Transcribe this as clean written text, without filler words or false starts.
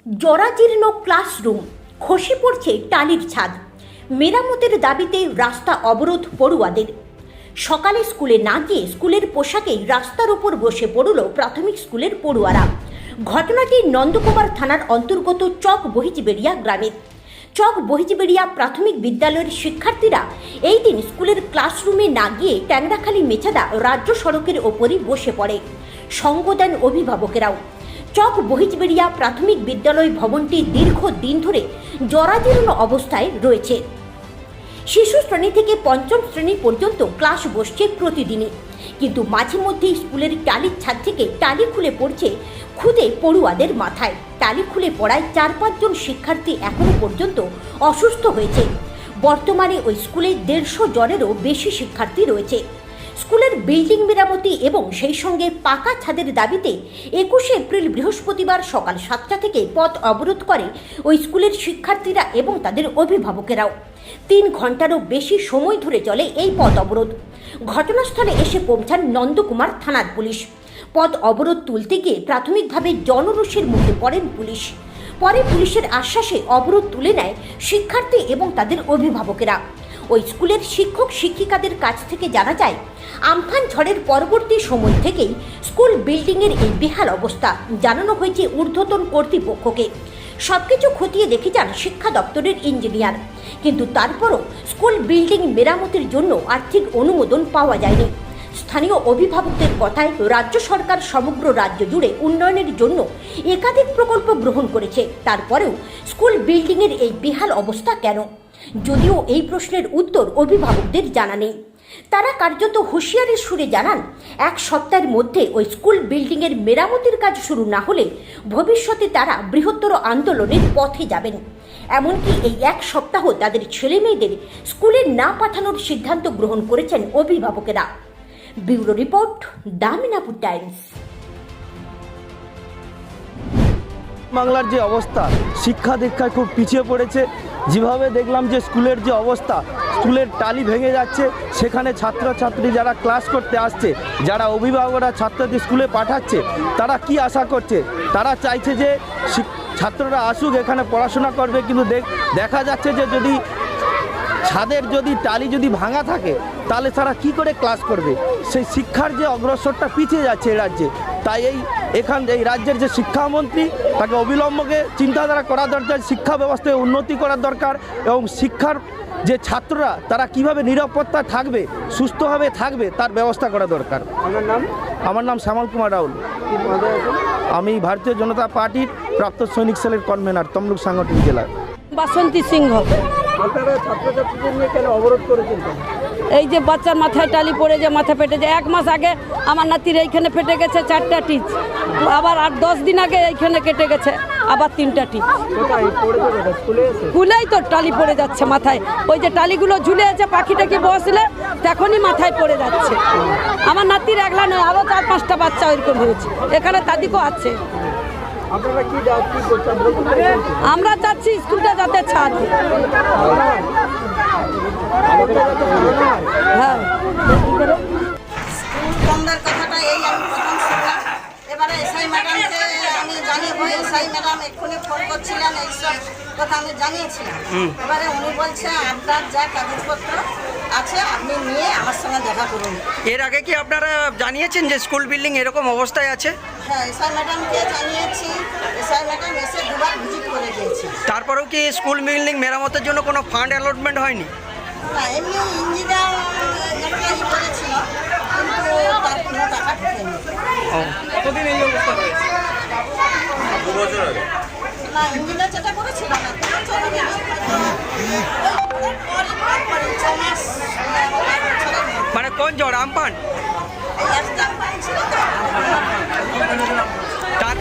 জরাজীর্ণ ক্লাসরুম, খসে পড়ছে টালির ছাদ, মেরামতের দাবিতে রাস্তা অবরোধ পড়ুয়াদের। সকালে স্কুলে না গিয়ে স্কুলের পোশাকেই রাস্তার উপর বসে পড়ল প্রাথমিক স্কুলের পড়ুয়ারা। ঘটনাটি নন্দকুমার থানার অন্তর্গত চক বহিজবেড়িয়া গ্রামের। চক বহিজবেড়িয়া প্রাথমিক বিদ্যালয়ের শিক্ষার্থীরা এই দিন স্কুলের ক্লাসরুমে না গিয়ে ট্যাংরাখালী মেছাদা রাজ্য সড়কের ওপরই বসে পড়ে। সঙ্গ দেন অভিভাবকেরাও। চক বহিজবেড়িয়া প্রাথমিক বিদ্যালয় ভবনটি দীর্ঘদিন ধরে জরাজীর্ণ অবস্থায় রয়েছে। শিশু শ্রেণী থেকে পঞ্চম শ্রেণী পর্যন্ত ক্লাস বসছে প্রতিদিনই, কিন্তু মাঝে মধ্যেই স্কুলের টালির ছাদ থেকে টালি খুলে পড়ছে খুদে পড়ুয়াদের মাথায়। টালি খুলে পড়ায় 4-5 জন শিক্ষার্থী এখনো পর্যন্ত অসুস্থ হয়েছে। বর্তমানে ওই স্কুলে 150 জনেরও বেশি শিক্ষার্থী রয়েছে। স্কুলের বিল্ডিং মেরামতি এবং সেই সঙ্গে পাকা ছাদের দাবিতে 21 এপ্রিল বৃহস্পতিবার সকাল 7টা থেকে পথ অবরোধ করে ওই স্কুলের শিক্ষার্থীরা এবং তাদের অভিভাবকেরাও। 3 ঘন্টারও বেশি সময় ধরে চলে এই পথ অবরোধ। ঘটনাস্থলে এসে পৌঁছান নন্দকুমার থানার পুলিশ। পথ অবরোধ তুলতে গিয়ে প্রাথমিকভাবে জনরোষের মুখে পড়েন পুলিশ। পরে পুলিশের আশ্বাসে অবরোধ তুলে নেয় শিক্ষার্থী এবং তাদের অভিভাবকেরা। ওই স্কুলের শিক্ষক শিক্ষিকাদের কাছ থেকে জানা যায়, আমফান ঝড়ের পরবর্তী সময় থেকেই স্কুল বিল্ডিংয়ের এই বেহাল অবস্থা। জানানো হয়েছে ঊর্ধ্বতন কর্তৃপক্ষকে। সবকিছু খতিয়ে দেখে যান শিক্ষা দপ্তরের ইঞ্জিনিয়ার, কিন্তু তারপরও স্কুল বিল্ডিং মেরামতের জন্য আর্থিক অনুমোদন পাওয়া যায়নি। স্থানীয় অভিভাবকদের কথায় রাজ্য সরকার সমগ্র রাজ্য জুড়ে উন্নয়নের জন্য একাধিক প্রকল্প গ্রহণ করেছে, তারপরেও স্কুল বিল্ডিংয়ের এই বেহাল অবস্থা কেন? যদিও এই প্রশ্নের উত্তর অভিভাবকদের জানা নেই। তারা কার্যত হুঁশিয়ারির সুরে জানান, 1 সপ্তাহের মধ্যে ওই স্কুল বিল্ডিংয়ের মেরামতির কাজ শুরু না হলে ভবিষ্যতে তারা বৃহত্তর আন্দোলনের পথে যাবেন। এমনকি এই 1 সপ্তাহ তাদের ছেলে মেয়েদের স্কুলে না পাঠানোর সিদ্ধান্ত গ্রহণ করেছেন অভিভাবকেরা। Bureau report, the Minapur Times. বাংলার যে অবস্থা, শিক্ষা দীক্ষায় খুব পিছিয়ে পড়েছে। যেভাবে দেখলাম যে স্কুলের যে অবস্থা, স্কুলের টালি ভেঙে যাচ্ছে, সেখানে ছাত্রছাত্রী যারা ক্লাস করতে আসছে, যারা অভিভাবকরা ছাত্রদের স্কুলে পাঠাচ্ছে, তারা কি আশা করছে? তারা চাইছে যে ছাত্ররা আসুক, এখানে পড়াশোনা করবে, কিন্তু দেখা যাচ্ছে যে যদি ছাদের টালি যদি ভাঙা থাকে, তাহলে তারা কি করে ক্লাস করবে? সেই শিক্ষার যে অগ্রসরটা পিছিয়ে যাচ্ছে এই রাজ্যে। তাই এই রাজ্যের যে শিক্ষামন্ত্রী, তাকে অবিলম্বে চিন্তাধারা করা দরকার, শিক্ষা ব্যবস্থায় উন্নতি করার দরকার, এবং শিক্ষার যে ছাত্ররা তারা কিভাবে নিরাপত্তা থাকবে, সুস্থভাবে থাকবে, তার ব্যবস্থা করা দরকার। আমার নাম শ্যামল কুমার রাউল। আমি ভারতীয় জনতা পার্টির প্রাপ্ত সৈনিক সেলের কনভেনার, তমলুক সাংগঠনিক জেলা। বাসন্তী সিংহ। আপনারা ছাত্রছাত্রীদের নিয়ে কেন অবরোধ করেছেন? এই যে বাচ্চার মাথায় টালি পড়ে যে মাথা ফেটে যায়, 1 মাস আগে আমার নাতির এইখানে ফেটে গেছে 4টা টিচ, আবার 8-10 দিন আগে এইখানে কেটে গেছে আবার 3টা টিচ। স্কুলেই তো টালি পড়ে যাচ্ছে মাথায়, ওই যে টালিগুলো ঝুলে আছে, পাখিটাকে বসলে তখনই মাথায় পড়ে যাচ্ছে। আমার নাতির একলা নয়, আরও 4-5টা বাচ্চা ওইরকম হয়েছে, এখানে তাদিকও আছে। আমরা চাচ্ছি স্কুলটা যাতে ছাদ। হ্যাঁ, স্কুল বন্ধের কথাটা এই আমি প্রথম শুনলাম। এবারে এসআই ম্যাডামকে আমি জানিয়ে, এসআই ম্যাডাম এক্ষুনি ফোন করছিলেন, এইসব কথা আমি জানিয়েছিলাম। এবারে উনি বলছে আপনার যা কাগজপত্র আছে আপনি নিয়ে আমার সঙ্গে দেখা করুন। এর আগে কি আপনারা জানিয়েছেন যে স্কুল বিল্ডিং এরকম অবস্থায় আছে? হ্যাঁ, এসআই ম্যাডামকে জানিয়েছি। এসআই ম্যাডাম এসে 2বার ভিজিট করে গিয়েছে। তারপরেও কি স্কুল বিল্ডিং মেরামতের জন্য কোনো ফান্ড অ্যালটমেন্ট হয়নি? না, এমনি ইঞ্জিনিয়ার একটা করেছিল, কিন্তু তার কোনো টাকা ঢোকেনি। কতদিন এই অবস্থা রয়েছে? 2 বছর আগে। না, ইঞ্জিনিয়ার যেটা করেছিল না, 2 বছর আগে না, পরে 6 মাস। মানে কোন ঝড়? আমপান? এই একটা ছিল তো। তার